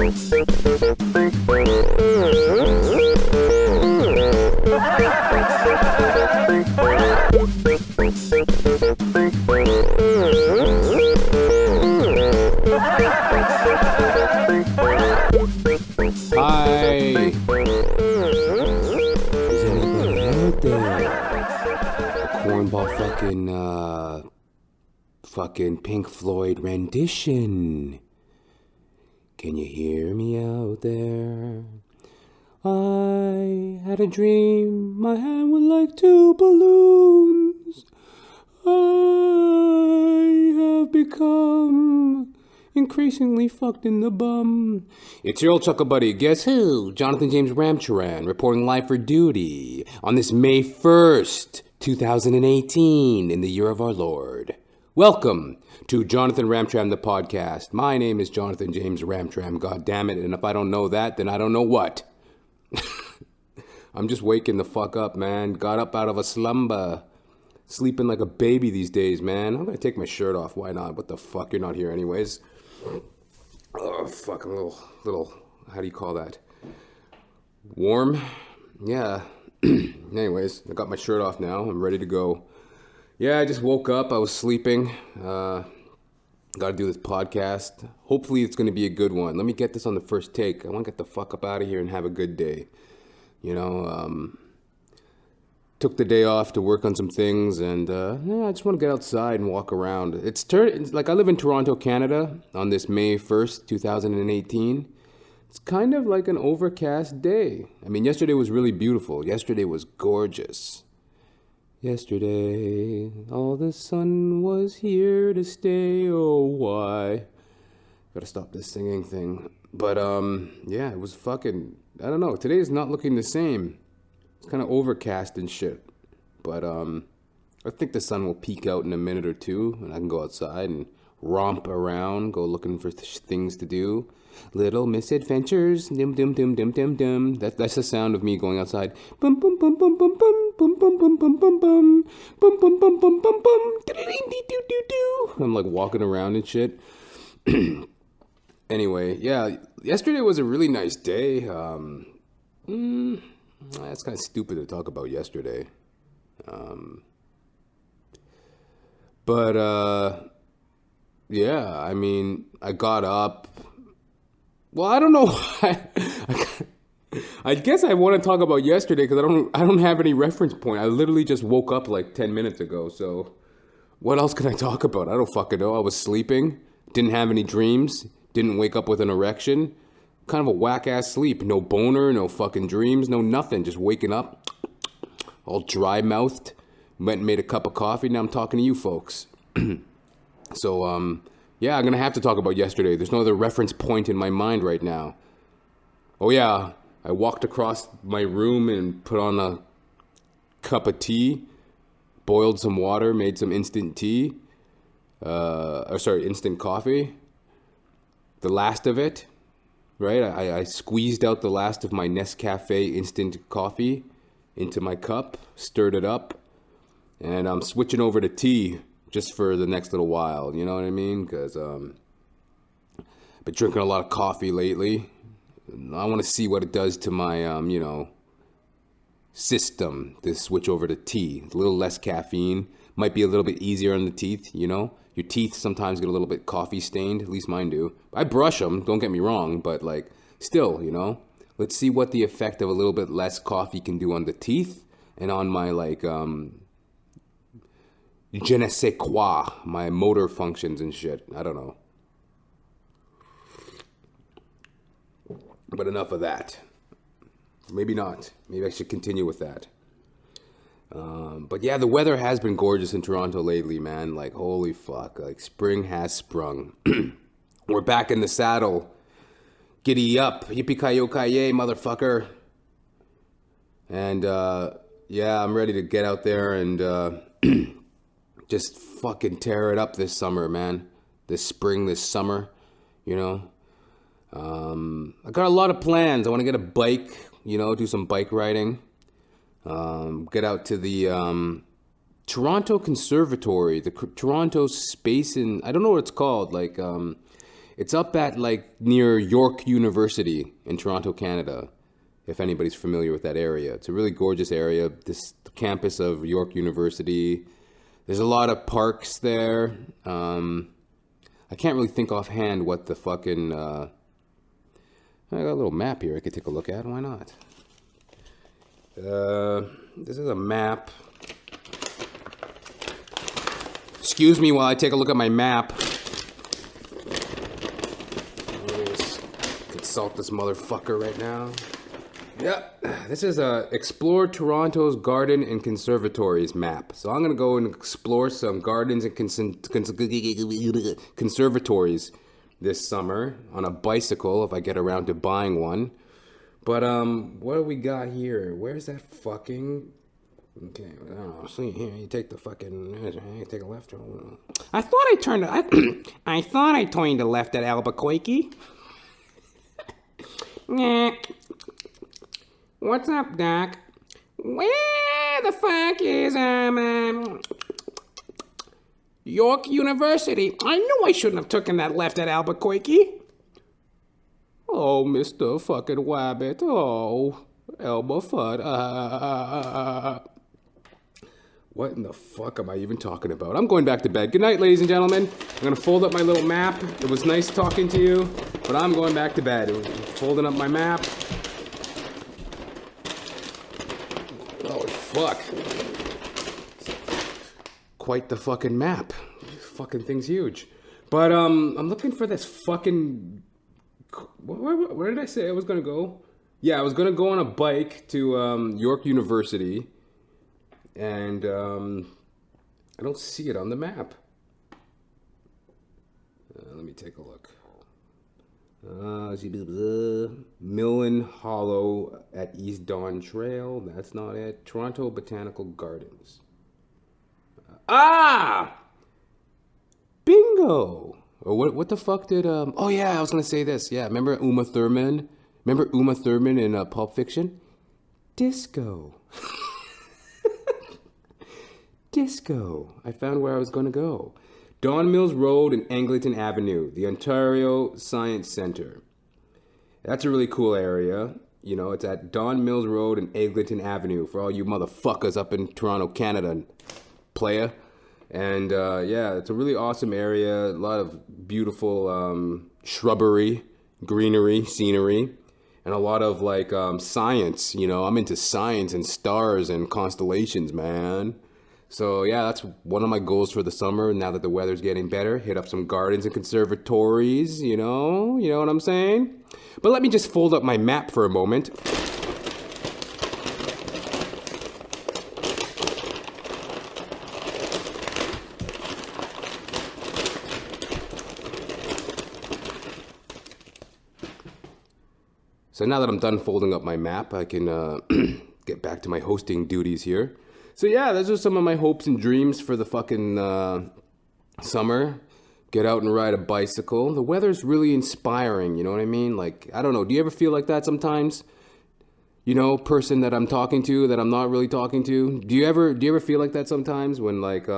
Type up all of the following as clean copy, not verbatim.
Hi. Is anybody out there? A cornball fucking Pink Floyd rendition. Can you hear me out there? I had a dream my hand was like two balloons. I have become increasingly fucked in the bum. It's your old chuckle buddy, guess who? Johnathan James Ramcharan, reporting live for duty on this May 1st, 2018, in the year of our Lord. Welcome to Johnathan Ramcharan, the podcast. My name is Johnathan James Ramcharan, god damn it, and if I don't know that, then I don't know what. I'm just waking the fuck up, man. Got up out of a slumber. Sleeping like a baby these days, man. I'm gonna take my shirt off. Why not? What the fuck? You're not here anyways. Oh, fuck. I'm a little, how do you call that? Warm? Yeah. Anyways, I got my shirt off now. I'm ready to go. Yeah, I just woke up. I was sleeping. Got to do this podcast. Hopefully it's going to be a good one. Let me get this on the first take. I want to get the fuck up out of here and have a good day. You know, took the day off to work on some things, and I just want to get outside and walk around. It's like I live in Toronto, Canada, on this May 1st, 2018. It's kind of like an overcast day. I mean, yesterday was really beautiful. Yesterday was gorgeous. Yesterday, all the sun was here to stay. Oh, why? Gotta stop this singing thing. But, yeah, it was fucking, I don't know. Today is not looking the same. It's kind of overcast and shit. But, I think the sun will peek out in a minute or two, and I can go outside and romp around, go looking for things to do. Little misadventures, dim dim dim dim dim dim. That's the sound of me going outside. Bum bum bum bum bum bum bum bum bum bum bum bum bum bum bum bum bum bum. I'm like walking around and shit. Anyway, yeah, yesterday was a really nice day. That's kind of stupid to talk about yesterday. But yeah, I mean, I got up. Well, I don't know why. I guess I want to talk about yesterday because I don't have any reference point. I literally just woke up like 10 minutes ago. So what else can I talk about? I don't fucking know. I was sleeping, didn't have any dreams, didn't wake up with an erection. Kind of a whack-ass sleep. No boner, no fucking dreams, no nothing. Just waking up, all dry-mouthed. Went and made a cup of coffee. Now I'm talking to you folks. So, yeah, I'm going to have to talk about yesterday. There's no other reference point in my mind right now. Oh, yeah, I walked across my room and put on a cup of tea, boiled some water, made some instant tea, instant coffee, the last of it, right? I squeezed out the last of my Nescafe instant coffee into my cup, stirred it up, and I'm switching over to tea just for the next little while, you know what I mean? Because I've been drinking a lot of coffee lately. I want to see what it does to my, system to switch over to tea. A little less caffeine. Might be a little bit easier on the teeth, you know? Your teeth sometimes get a little bit coffee stained. At least mine do. I brush them, don't get me wrong, but, like, still, you know? Let's see what the effect of a little bit less coffee can do on the teeth and on my, like, je ne sais quoi, my motor functions and shit. I don't know. But enough of that. Maybe not. Maybe I should continue with that. But yeah, the weather has been gorgeous in Toronto lately, man. Like, holy fuck. Like, spring has sprung. We're back in the saddle. Giddy up. Yippee-ki-yo-ki-yay, motherfucker. And, yeah, I'm ready to get out there and, just fucking tear it up this summer, man. This spring, this summer, you know. I got a lot of plans. I want to get a bike, you know, do some bike riding. Get out to the Toronto Conservatory, the Toronto Space I don't know what it's called. Like, It's up at like near York University in Toronto, Canada, if anybody's familiar with that area. It's a really gorgeous area, this campus of York University. There's a lot of parks there. I can't really think offhand what the fucking... I got a little map here I could take a look at. Why not? This is a map. Excuse me while I take a look at my map. Consult this motherfucker right now. Yep, this is Explore Toronto's Garden and Conservatories map. So I'm going to go and explore some gardens and conservatories this summer on a bicycle if I get around to buying one. But what do we got here? Where's that fucking... Okay, I don't know. See here, you take the fucking... You take a left. I thought I turned... I thought I turned to left at Albuquerque. What's up, Doc? Where the fuck is York University? I knew I shouldn't have taken that left at Albuquerque. Oh, Mr. fucking Wabbit. Oh, Elmer Fudd. What in the fuck am I even talking about? I'm going back to bed. Good night, ladies and gentlemen. I'm going to fold up my little map. It was nice talking to you, but I'm going back to bed. Folding up my map. Oh, fuck. Quite the fucking map. This fucking thing's huge. But I'm looking for this fucking... Where did I say I was going to go? Yeah, I was going to go on a bike to York University. And I don't see it on the map. Let me take a look. Millen Hollow at East Dawn Trail. That's not it. Toronto Botanical Gardens. Bingo! Or what the fuck did... Oh, yeah, I was going to say this. Yeah, remember Uma Thurman? Remember Uma Thurman in Pulp Fiction? Disco. Disco. I found where I was going to go. Don Mills Road and Eglinton Avenue, the Ontario Science Centre. That's a really cool area. You know, it's at Don Mills Road and Eglinton Avenue for all you motherfuckers up in Toronto, Canada, playa. And yeah, it's a really awesome area. A lot of beautiful shrubbery, greenery, scenery, and a lot of like science. You know, I'm into science and stars and constellations, man. So yeah, that's one of my goals for the summer. Now that the weather's getting better, hit up some gardens and conservatories, you know what I'm saying? But let me just fold up my map for a moment. So now that I'm done folding up my map, I can get back to my hosting duties here. So yeah, those are some of my hopes and dreams for the fucking summer. Get out and ride a bicycle. The weather's really inspiring, you know what I mean? Like, I don't know, do you ever feel like that sometimes? You know, person that I'm talking to that I'm not really talking to? Do you ever feel like that sometimes when like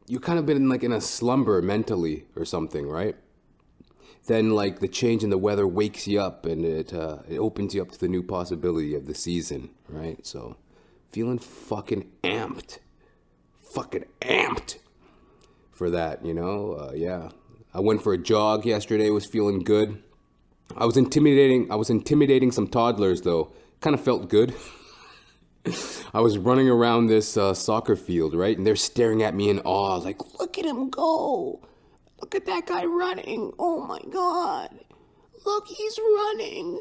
you kind of been like in a slumber mentally or something, right? Then like the change in the weather wakes you up and it opens you up to the new possibility of the season, right? So feeling fucking amped for that, you know? Yeah, I went for a jog yesterday, was feeling good. I was intimidating some toddlers though. Kind of felt good. I was running around this soccer field, right? And they're staring at me in awe, like, look at him go. Look at that guy running. Oh my God. Look, he's running.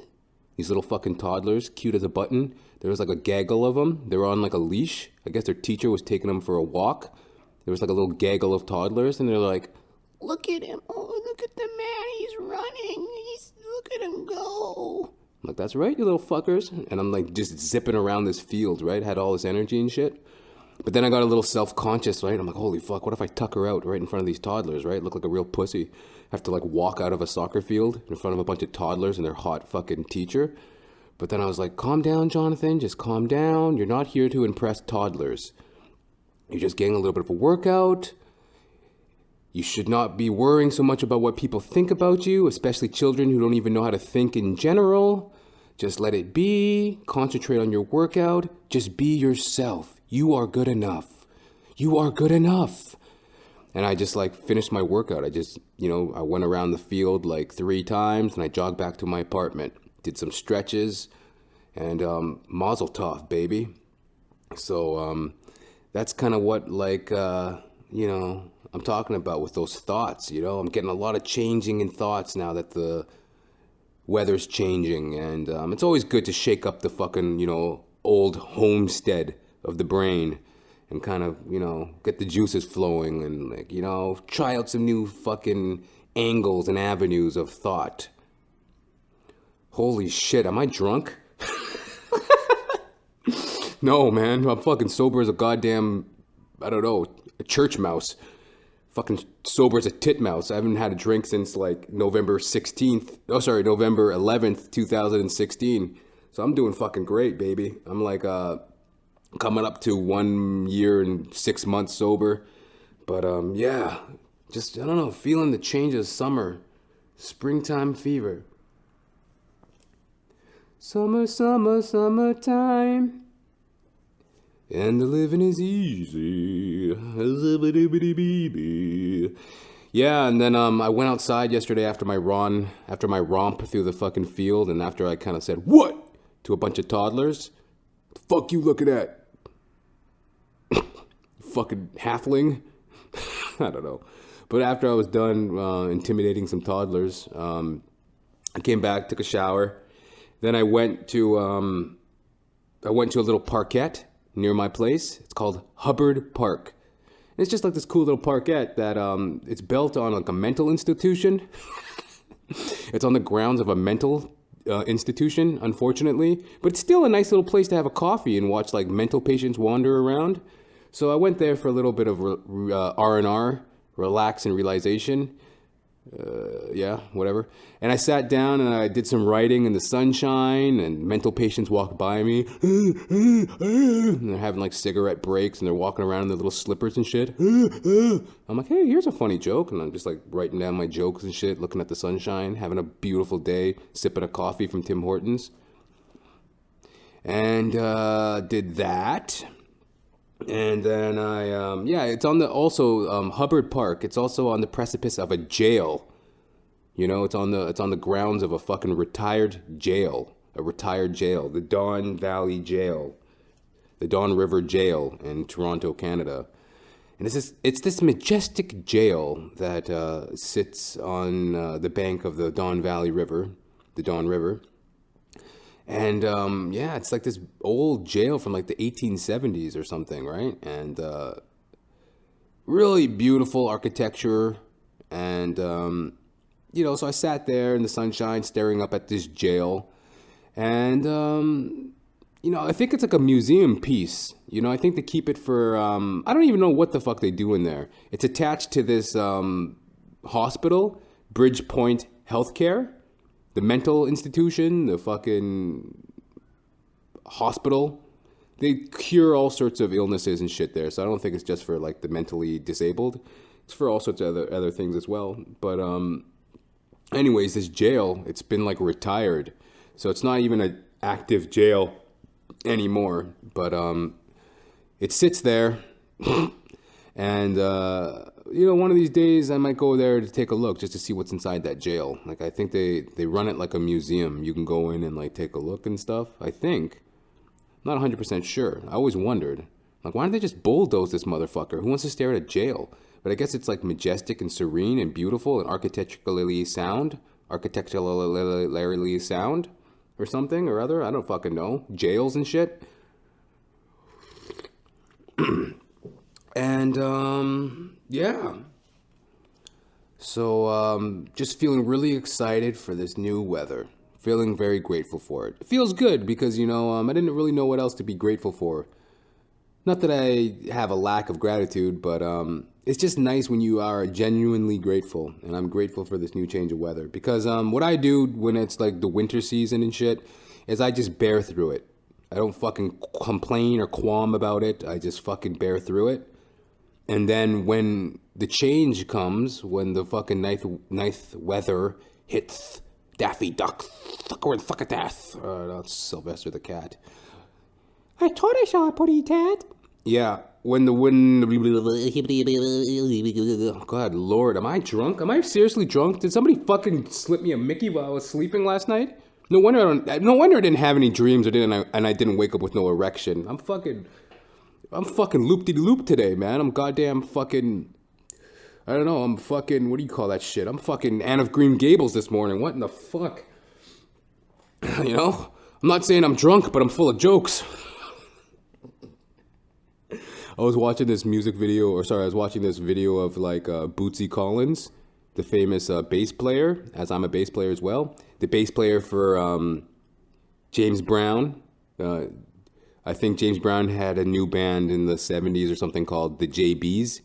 These little fucking toddlers, cute as a button. There was like a gaggle of them. They were on like a leash. I guess their teacher was taking them for a walk. There was like a little gaggle of toddlers and they're like, look at him. Oh, look at the man. He's running. Look at him go. I'm like, that's right, you little fuckers. And I'm like just zipping around this field, right? Had all this energy and shit. But then I got a little self-conscious, right? I'm like, holy fuck, what if I tuck her out right in front of these toddlers, right? Look like a real pussy. Have to like walk out of a soccer field in front of a bunch of toddlers and their hot fucking teacher. But then I was like, calm down, Johnathan, just calm down. You're not here to impress toddlers. You're just getting a little bit of a workout. You should not be worrying so much about what people think about you, especially children who don't even know how to think in general. Just let it be. Concentrate on your workout. Just be yourself. You are good enough. You are good enough. And I just like finished my workout. I went around the field like 3 times and I jogged back to my apartment. Did some stretches and mazel tov, baby. So that's kind of what I'm talking about with those thoughts. I'm getting a lot of changing in thoughts now that the weather's changing, and it's always good to shake up the fucking old homestead of the brain and kind of get the juices flowing and try out some new fucking angles and avenues of thought. Holy shit, am I drunk? No, man, I'm fucking sober as a goddamn, I don't know, a church mouse. Fucking sober as a titmouse. I haven't had a drink since like November 11th, 2016. So I'm doing fucking great, baby. I'm like coming up to 1 year and 6 months sober. But yeah, just, I don't know, feeling the change of summer. Springtime fever. Summer, summer, summertime. And the living is easy. Yeah, and then I went outside yesterday after my romp through the fucking field, and after I kind of said, "What?" to a bunch of toddlers. The fuck you looking at? Fucking halfling? I don't know. But after I was done intimidating some toddlers, I came back, took a shower. Then I went to a little parkette near my place. It's called Hubbard Park. And it's just like this cool little parkette that it's built on like a mental institution. It's on the grounds of a mental institution, unfortunately. But it's still a nice little place to have a coffee and watch like mental patients wander around. So I went there for a little bit of R&R, relax and realization. Yeah, whatever. And I sat down and I did some writing in the sunshine, and mental patients walked by me. And they're having like cigarette breaks and they're walking around in their little slippers and shit. I'm like, hey, here's a funny joke. And I'm just like writing down my jokes and shit, looking at the sunshine, having a beautiful day, sipping a coffee from Tim Hortons. And did that. And then it's on the Hubbard Park. It's also on the precipice of a jail. It's on the grounds of a fucking retired jail, the Don Valley Jail, the Don River Jail in Toronto, Canada. And it's this majestic jail that sits on the bank of the Don Valley River, the Don River. And it's like this old jail from like the 1870s or something, right? And really beautiful architecture. And, so I sat there in the sunshine staring up at this jail. And, I think it's like a museum piece. I think they keep it for, I don't even know what the fuck they do in there. It's attached to this hospital, Bridgepoint Healthcare. The mental institution, the fucking hospital, they cure all sorts of illnesses and shit there. So I don't think it's just for like the mentally disabled. It's for all sorts of other things as well. But anyways, this jail, it's been like retired. So it's not even an active jail anymore. But it sits there. And one of these days I might go there to take a look just to see what's inside that jail. Like, I think they run it like a museum. You can go in and like take a look and stuff. I think. I'm not 100% sure. I always wondered, like, why don't they just bulldoze this motherfucker? Who wants to stare at a jail? But I guess it's like majestic and serene and beautiful and architecturally sound or something or other. I don't fucking know. Jails and shit. And, So, just feeling really excited for this new weather. Feeling very grateful for it. It feels good because, I didn't really know what else to be grateful for. Not that I have a lack of gratitude, but it's just nice when you are genuinely grateful. And I'm grateful for this new change of weather. Because what I do when it's like the winter season and shit is I just bear through it. I don't fucking complain or qualm about it. I just fucking bear through it. And then when the change comes, when the fucking ninth weather hits Daffy Duck, Thuckatath. That's Sylvester the cat. I thought I saw a pretty cat. Yeah, when the wind... God, Lord, am I drunk? Am I seriously drunk? Did somebody fucking slip me a Mickey while I was sleeping last night? No wonder I didn't have any dreams and I didn't wake up with no erection. I'm fucking loop-de-loop today, man. I'm goddamn fucking... I don't know, I'm fucking... What do you call that shit? I'm fucking Anne of Green Gables this morning. What in the fuck? You know? I'm not saying I'm drunk, but I'm full of jokes. I was watching this video of like Bootsy Collins, the famous bass player, as I'm a bass player as well. The bass player for James Brown. I think James Brown had a new band in the 70s or something called the JBs.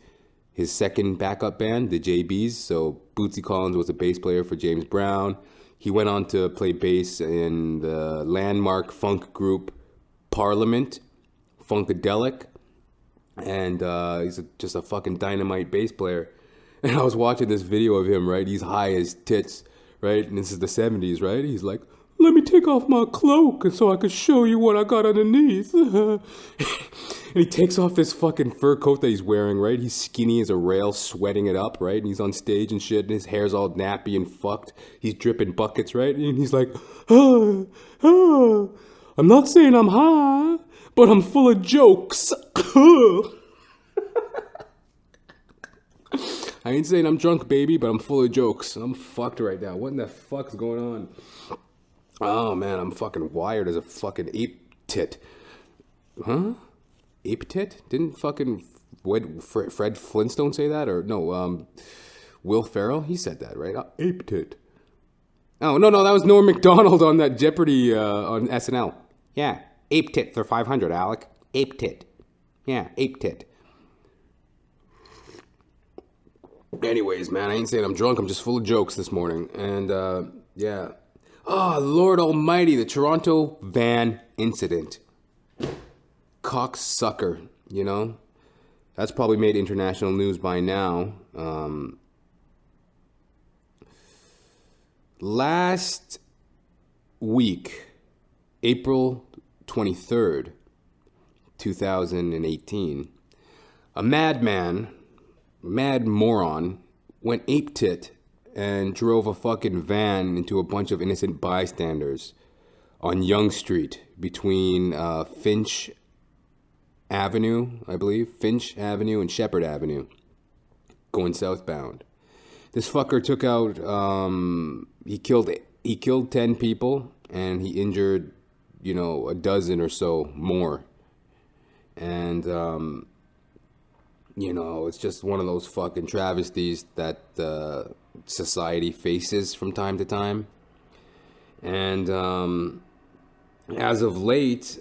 His second backup band, the JBs. So Bootsy Collins was a bass player for James Brown. He went on to play bass in the landmark funk group Parliament, Funkadelic. And he's just a fucking dynamite bass player. And I was watching this video of him, right? He's high as tits, right? And this is the 70s, right? He's like, let me take off my cloak so I can show you what I got underneath. And he takes off this fucking fur coat that he's wearing, right? He's skinny as a rail, sweating it up, right? And he's on stage and shit, and his hair's all nappy and fucked. He's dripping buckets, right? And he's like, I'm not saying I'm high, but I'm full of jokes. I ain't saying I'm drunk, baby, but I'm full of jokes. I'm fucked right now. What in the fuck's going on? Oh, man, I'm fucking wired as a fucking ape tit. Huh? Ape tit? Didn't fucking Fred Flintstone say that? Or no, Will Ferrell? He said that, right? Ape tit. Oh, no, that was Norm Macdonald on that Jeopardy on SNL. Yeah, ape tit for 500, Alec. Ape tit. Yeah, ape tit. Anyways, man, I ain't saying I'm drunk. I'm just full of jokes this morning. And, yeah. Oh, Lord almighty, the Toronto van incident. Cocksucker, you know? That's probably made international news by now. Last week, April 23rd, 2018, a mad moron, went ape-tit and drove a fucking van into a bunch of innocent bystanders on Yonge Street between Finch Avenue, I believe, Finch Avenue and Shepherd Avenue, going southbound. This fucker took out, he killed 10 people and he injured, a dozen or so more. And, it's just one of those fucking travesties that society faces from time to time. And as of late,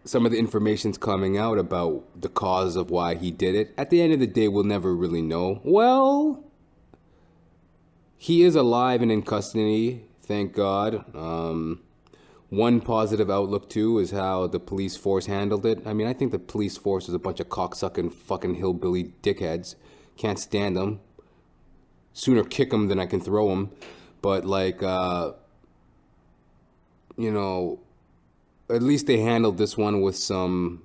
some of the information's coming out about the cause of why he did it. At the end of the day, we'll never really know. Well, he is alive and in custody, thank God. One positive outlook, too, is how the police force handled it. I mean, I think the police force is a bunch of cocksucking fucking hillbilly dickheads. Can't stand them. Sooner kick them than I can throw them. But, at least they handled this one with some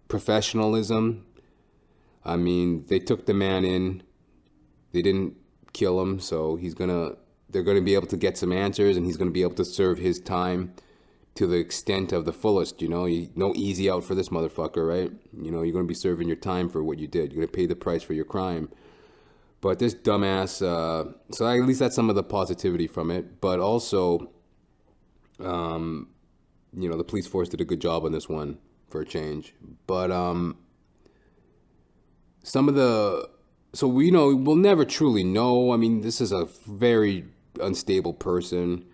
professionalism. I mean, they took the man in. They didn't kill him, so they're going to be able to get some answers, and he's going to be able to serve his time to the extent of the fullest, no easy out for this motherfucker, right? You're going to be serving your time for what you did. You're going to pay the price for your crime. But this dumbass, so at least that's some of the positivity from it. But also, the police force did a good job on this one for a change. But so we'll never truly know. I mean, this is a very unstable person.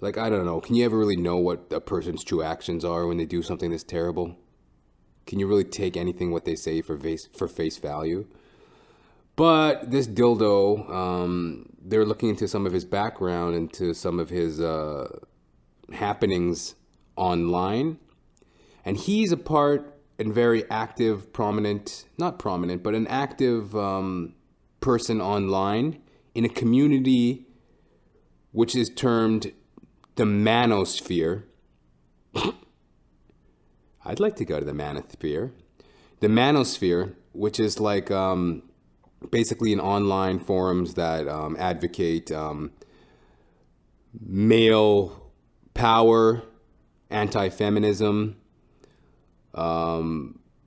Like, I don't know. Can you ever really know what a person's true actions are when they do something this terrible? Can you really take anything what they say for face value? But this dildo, they're looking into some of his background, into some of his happenings online. And he's a part and very active, not prominent, but an active person online in a community which is termed the manosphere. I'd like to go to the manosphere. The manosphere, which is like basically an online forums that advocate male power, anti-feminism,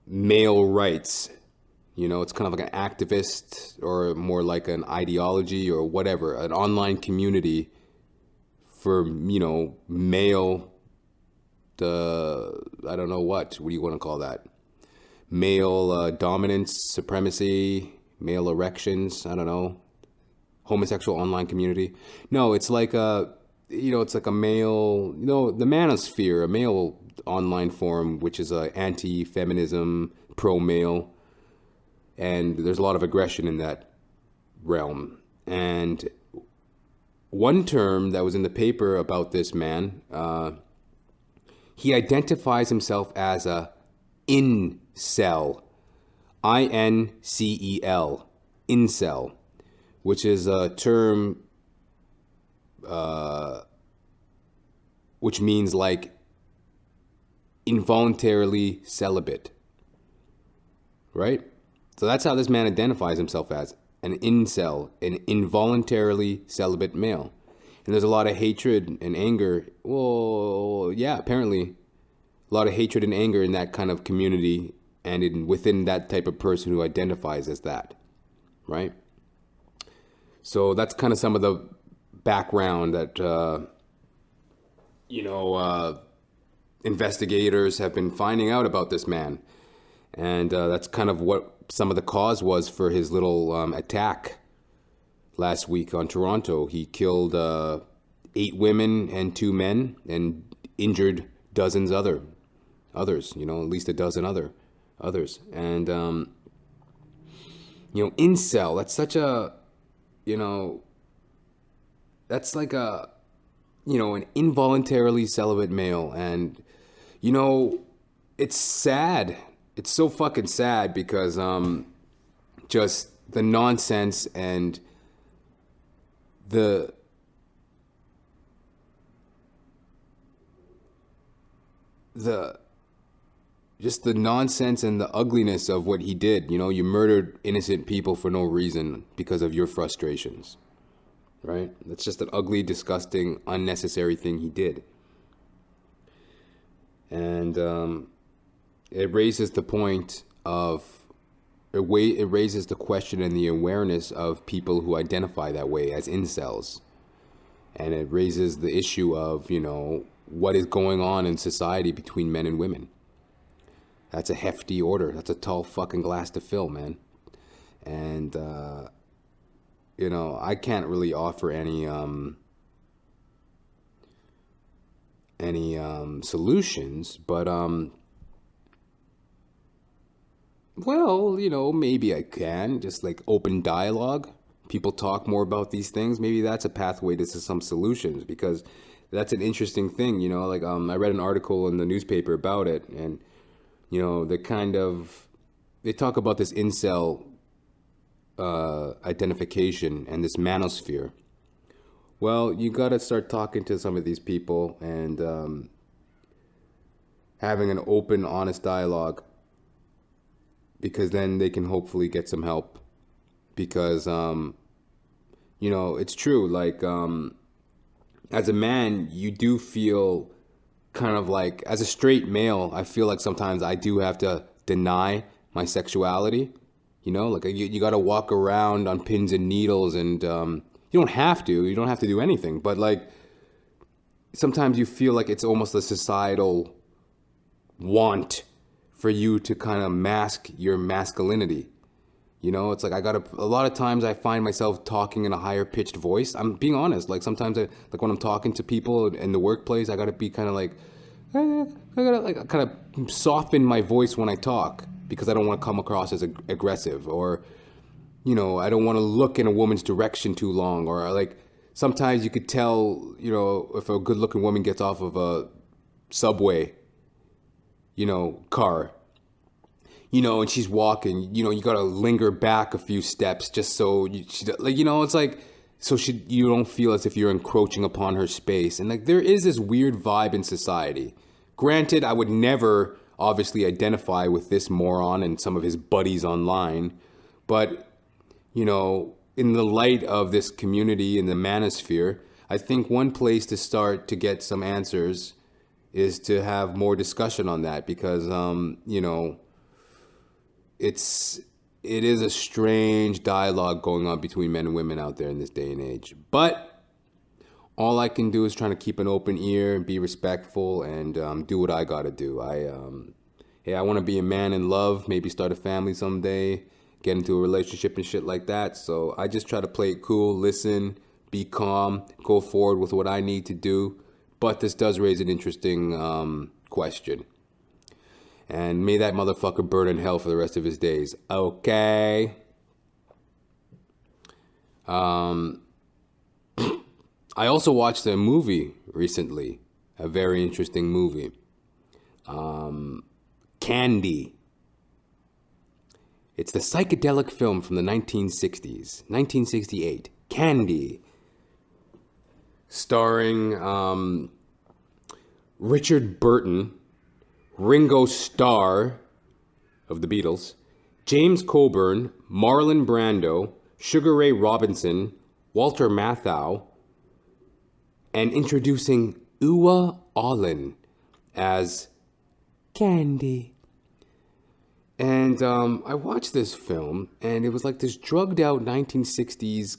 male rights. You know, it's kind of like an activist or more like an ideology or whatever, an online community for, you know, male, I don't know what do you want to call that? Male dominance, supremacy, male erections, I don't know. Homosexual online community. No, it's like it's like a male, the manosphere, a male online forum, which is anti-feminism, pro-male. And there's a lot of aggression in that realm. And one term that was in the paper about this man, he identifies himself as a incel, I-N-C-E-L, incel, which is a term which means like involuntarily celibate, right? So that's how this man identifies himself as, an incel, an involuntarily celibate male. And there's a lot of hatred and anger. Well, yeah, apparently a lot of hatred and anger in that kind of community and within that type of person who identifies as that, right? So that's kind of some of the background that, investigators have been finding out about this man. And that's kind of what some of the cause was for his little attack last week on Toronto. He killed 8 women and 2 men and injured dozens others, at least a dozen others. And, incel, that's such a, that's like a, an involuntarily celibate male. And, it's sad. It's so fucking sad because just the nonsense and the nonsense and the ugliness of what he did. You murdered innocent people for no reason because of your frustrations, right? That's just an ugly, disgusting, unnecessary thing he did. And it raises the point of, it raises the question and the awareness of people who identify that way as incels. And it raises the issue of, what is going on in society between men and women. That's a hefty order. That's a tall fucking glass to fill, man. And, I can't really offer any solutions, but, well, maybe I can. Just like open dialogue. People talk more about these things. Maybe that's a pathway to some solutions, because that's an interesting thing. I read an article in the newspaper about it, and, they talk about this incel identification and this manosphere. Well, you got to start talking to some of these people and having an open, honest dialogue, because then they can hopefully get some help. Because, it's true. Like, as a man, you do feel kind of like, as a straight male, I feel like sometimes I do have to deny my sexuality. Like you got to walk around on pins and needles, and you don't have to do anything. But like, sometimes you feel like it's almost a societal want for you to kind of mask your masculinity. It's like a lot of times I find myself talking in a higher pitched voice. I'm being honest. Like sometimes when I'm talking to people in the workplace, I got to be kind of like, I got to like kind of soften my voice when I talk, because I don't want to come across as aggressive, or, I don't want to look in a woman's direction too long, or like sometimes you could tell, if a good looking woman gets off of a subway car, and she's walking, you gotta linger back a few steps just so it's like, so you don't feel as if you're encroaching upon her space. And like, there is this weird vibe in society. Granted, I would never obviously identify with this moron and some of his buddies online, but in the light of this community in the manosphere, I think one place to start to get some answers is to have more discussion on that, because it is a strange dialogue going on between men and women out there in this day and age. But all I can do is trying to keep an open ear and be respectful and do what I gotta do. I want to be a man in love, maybe start a family someday, get into a relationship and shit like that. So I just try to play it cool, listen, be calm, go forward with what I need to do. But this does raise an interesting question. And may that motherfucker burn in hell for the rest of his days. Okay. I also watched a movie recently. A very interesting movie. Candy. It's the psychedelic film from the 1960s. 1968. Candy. Starring Richard Burton, Ringo Starr of the Beatles, James Coburn, Marlon Brando, Sugar Ray Robinson, Walter Matthau, and introducing Uwa Allin as Candy. And I watched this film, and it was like this drugged out 1960s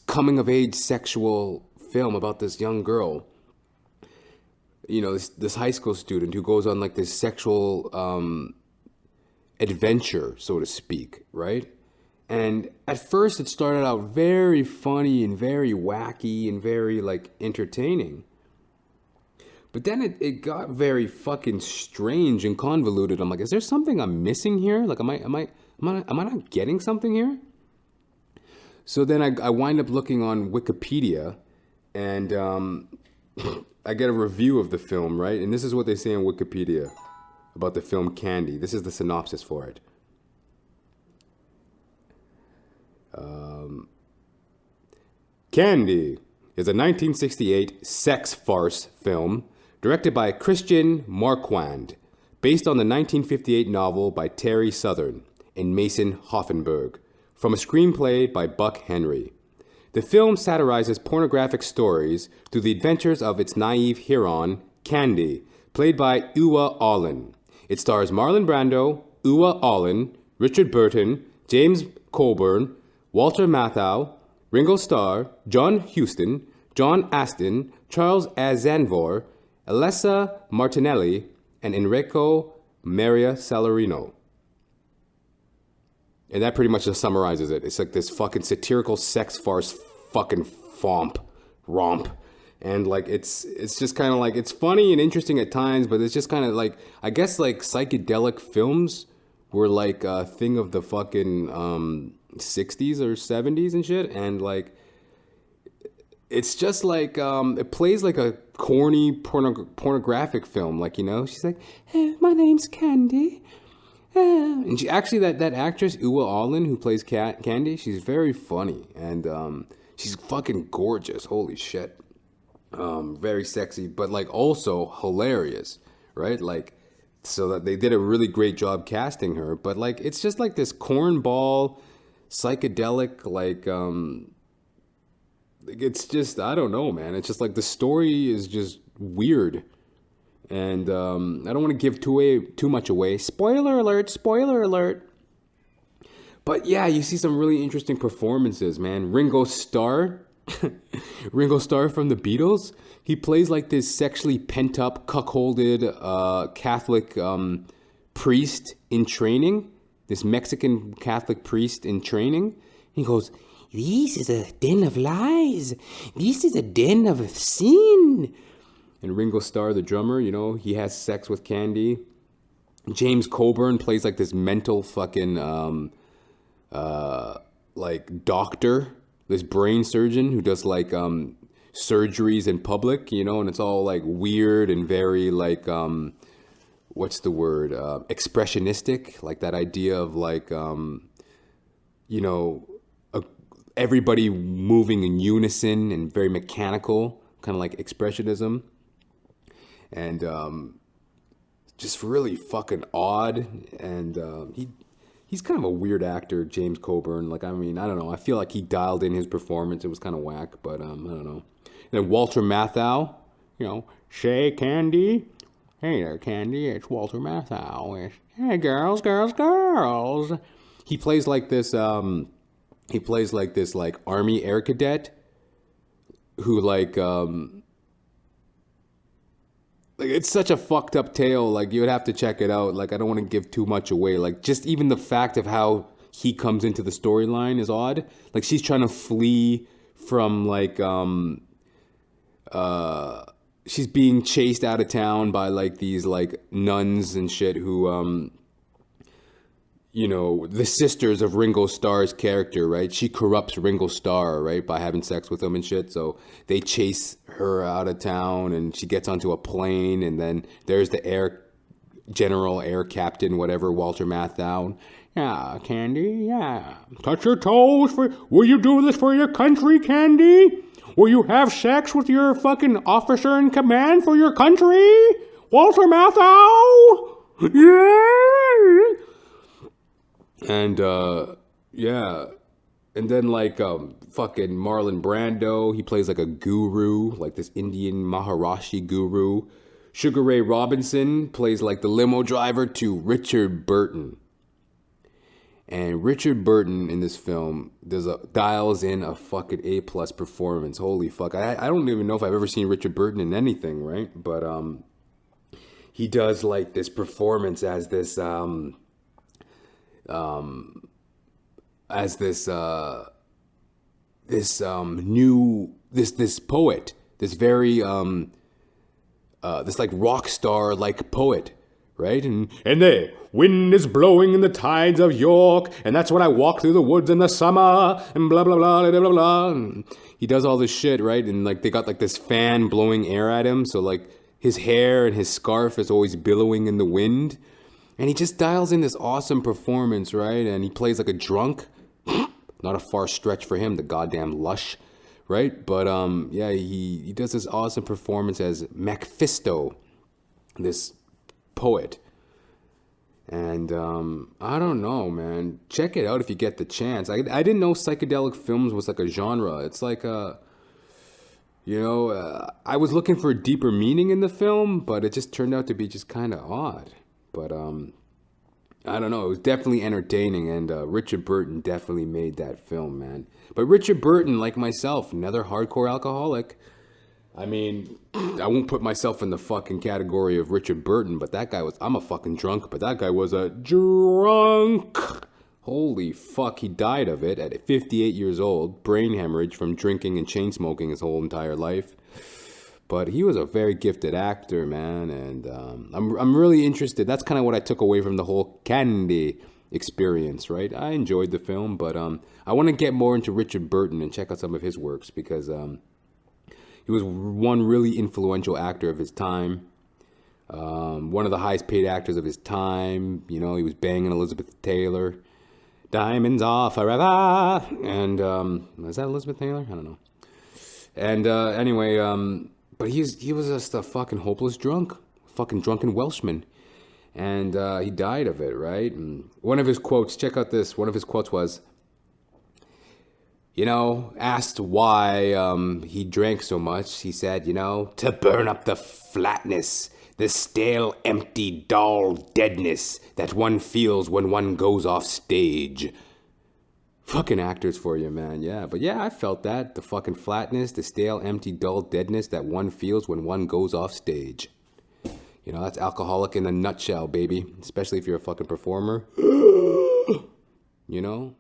coming of age sexual film about this young girl. This high school student who goes on like this sexual adventure, so to speak, right? And at first it started out very funny and very wacky and very like entertaining. But then it got very fucking strange and convoluted. I'm like, is there something I'm missing here? Like, am I not getting something here? So then I wind up looking on Wikipedia, and I get a review of the film, right? And this is what they say on Wikipedia about the film Candy. This is the synopsis for it. Candy is a 1968 sex farce film directed by Christian Marquand, based on the 1958 novel by Terry Southern and Mason Hoffenberg, from a screenplay by Buck Henry. The film satirizes pornographic stories through the adventures of its naive heroine, Candy, played by Uwa Allin. It stars Marlon Brando, Uwa Allin, Richard Burton, James Coburn, Walter Matthau, Ringo Starr, John Huston, John Astin, Charles Aznavour, Alessa Martinelli, and Enrico Maria Salarino. And that pretty much just summarizes it. It's like this fucking satirical sex farce fucking romp. And like, it's just kind of like, it's funny and interesting at times, but it's just kind of like, I guess like psychedelic films were like a thing of the fucking 60s or 70s and shit. And like, it's just like, it plays like a corny pornographic film. Like, she's like, hey, my name's Candy. And she actually, that actress, Uwa Allin, who plays Candy, she's very funny. And she's fucking gorgeous. Holy shit. Very sexy, but like also hilarious, right? Like, so that they did a really great job casting her. But like, it's just like this cornball, psychedelic, like, it's just, I don't know, man. It's just like the story is just weird. And I don't want to give too much away. Spoiler alert. But yeah, you see some really interesting performances, man. Ringo Starr from the Beatles. He plays like this sexually pent-up, cuckolded Catholic priest in training. This Mexican Catholic priest in training. He goes, "This is a den of lies. This is a den of sin." And Ringo Starr, the drummer, he has sex with Candy. James Coburn plays like this mental fucking, like doctor, this brain surgeon who does like surgeries in public, and it's all like weird and very like what's the word? Expressionistic, like that idea of like, you know, everybody moving in unison and very mechanical, kind of like expressionism. And just really fucking odd. And he's kind of a weird actor, James Coburn. Like, I mean, I don't know. I feel like he dialed in his performance. It was kind of whack, but I don't know. And then Walter Matthau, you know, say Candy. Hey there, Candy. It's Walter Matthau. Hey, girls. He plays like this. He plays like this, like Army air cadet, who like it's such a fucked up tale. Like, you would have to check it out. Like, I don't want to give too much away. Like, just even the fact of how he comes into the storyline is odd. Like, she's trying to flee from like she's being chased out of town by like these like nuns and shit who you know, the sisters of Ringo Starr's character, right? She corrupts Ringo Starr, right, by having sex with him and shit. So they chase her out of town, and she gets onto a plane, and then there's the air captain, whatever, Walter Matthau. Yeah, Candy, yeah. Touch your toes. Will you do this for your country, Candy? Will you have sex with your fucking officer in command for your country? Walter Matthau? Yeah. And, yeah. And then, like, fucking Marlon Brando, he plays like a guru, like this Indian Maharishi guru. Sugar Ray Robinson plays like the limo driver to Richard Burton. And Richard Burton in this film dials in a fucking A+ performance. Holy fuck. I don't even know if I've ever seen Richard Burton in anything, right? But he does like this performance as this this poet, this very this like rock star like poet, right? And the wind is blowing in the tides of York, and that's when I walk through the woods in the summer, and blah blah blah blah blah blah. And he does all this shit, right? And like they got like this fan blowing air at him, so like his hair and his scarf is always billowing in the wind. And he just dials in this awesome performance, right? And he plays like a drunk. Not a far stretch for him, the goddamn lush, right? But yeah, he does this awesome performance as Mephisto, this poet. And I don't know, man. Check it out if you get the chance. I didn't know psychedelic films was like a genre. It's like a, you know, I was looking for a deeper meaning in the film, but it just turned out to be just kind of odd. But I don't know. It was definitely entertaining, and Richard Burton definitely made that film, man. But Richard Burton, like myself, another hardcore alcoholic. I mean, I won't put myself in the fucking category of Richard Burton, but that guy was, I'm a fucking drunk, but that guy was a drunk. Holy fuck, he died of it at 58 years old, brain hemorrhage from drinking and chain smoking his whole entire life. But he was a very gifted actor, man, and I'm really interested. That's kind of what I took away from the whole Candy experience, right? I enjoyed the film, but I want to get more into Richard Burton and check out some of his works because he was one really influential actor of his time, one of the highest paid actors of his time. You know, he was banging Elizabeth Taylor. Diamonds are forever. And is that Elizabeth Taylor? I don't know. And anyway, but he was just a fucking hopeless drunk, fucking drunken Welshman. And he died of it, right? And one of his quotes, check out this, one of his quotes was, you know, asked why he drank so much, he said, you know, to burn up the flatness, the stale, empty, dull deadness that one feels when one goes off stage. Fucking actors for you, man. Yeah, but yeah, I felt that. The fucking flatness, the stale, empty, dull deadness that one feels when one goes off stage. You know, that's alcoholic in a nutshell, baby. Especially if you're a fucking performer. You know?